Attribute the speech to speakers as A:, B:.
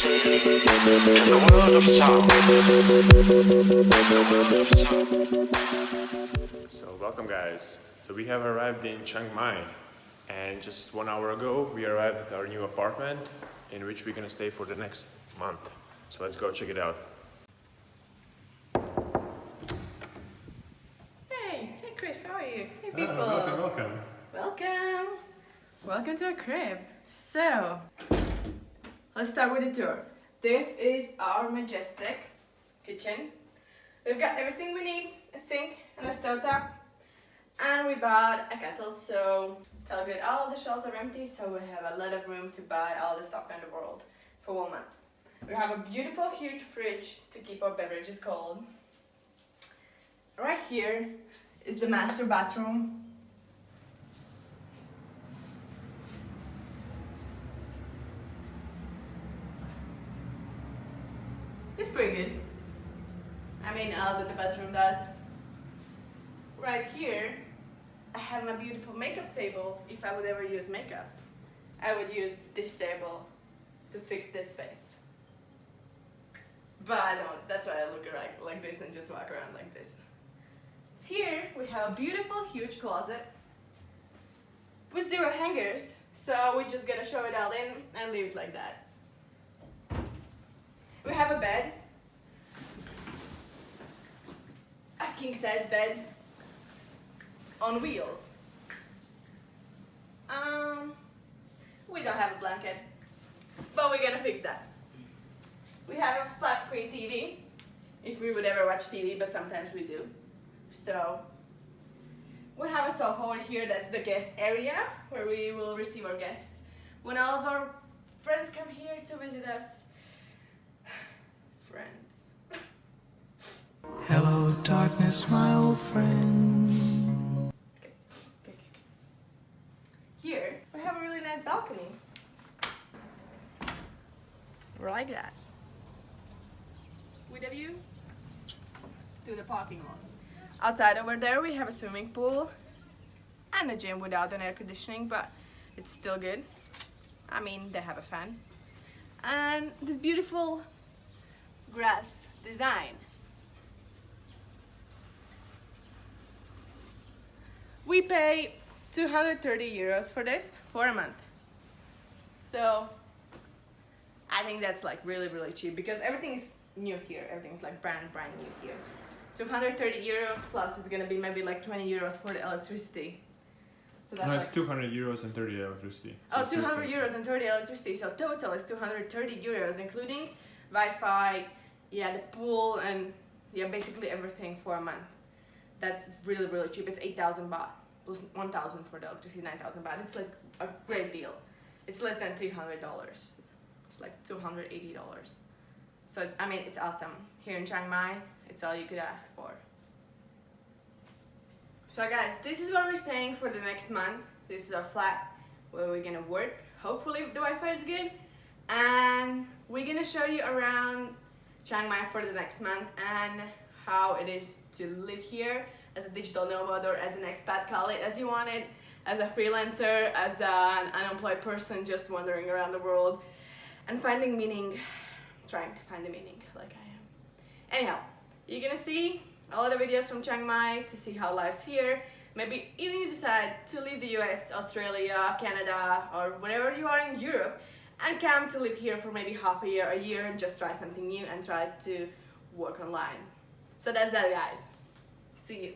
A: in the world of sound.
B: So welcome guys. So we have arrived in Chiang Mai, and just 1 hour ago we arrived at our new apartment in which we're gonna stay for the next month. So let's go check it out.
C: Hey Chris, how are you? Hey people.
B: Welcome.
C: Welcome to our crib. So, let's start with the tour. This is our majestic kitchen. We've got everything we need, a sink and a stovetop. And we bought a kettle, so it's all good. All the shelves are empty, so we have a lot of room to buy all the stuff in the world for 1 month. We have a beautiful, huge fridge to keep our beverages cold. Right here is the master bathroom. It's pretty good. I mean, all that the bathroom does. Right here, I have my beautiful makeup table. If I would ever use makeup, I would use this table to fix this face. But I don't. That's why I look like this and just walk around like this. Here we have a beautiful, huge closet with 0 hangers. So we're just gonna show it all in and leave it like that. We have a bed, a king-size bed on wheels. We don't have a blanket, but we're gonna fix that. We have a flat screen TV, if we would ever watch TV, but sometimes we do. So we have a sofa over here. That's the guest area where we will receive our guests when all of our friends come here to visit us. Friends.
D: Hello, darkness, my old friend.
C: Okay. Here we have a really nice balcony. We're like that. With a view to the parking lot. Outside over there we have a swimming pool and a gym without an air conditioning, but it's still good. I mean, they have a fan. And this beautiful grass design. We pay 230 euros for this for a month. So I think that's like really cheap because everything's new here. Everything's like brand new here. 230 euros plus it's gonna be maybe like 20 euros for the electricity. So that's
B: No, it's
C: like
B: 200 euros and 30 electricity. So
C: oh,
B: it's
C: 200 euros and 30 electricity. So total is 230 euros, including Wi-Fi, yeah, the pool, and yeah, basically everything for a month. That's really cheap. It's 8,000 baht plus 1,000 for the electricity, 9,000 baht. It's like a great deal. It's less than $300. It's like $280. So it's, I mean, it's awesome. Here in Chiang Mai, it's all you could ask for. So guys, this is where we're staying for the next month. This is our flat where we're gonna work. Hopefully the Wi-Fi is good. And we're gonna show you around Chiang Mai for the next month and how it is to live here as a digital nomad or as an expat, call it as you want it, as a freelancer, as an unemployed person just wandering around the world and finding meaning, trying to find the meaning like I am. Anyhow, you're gonna see a lot of videos from Chiang Mai to see how life's here. Maybe even you decide to leave the US, Australia, Canada, or wherever you are in Europe and come to live here for maybe half a year, and just try something new and try to work online. So that's that, guys. See you.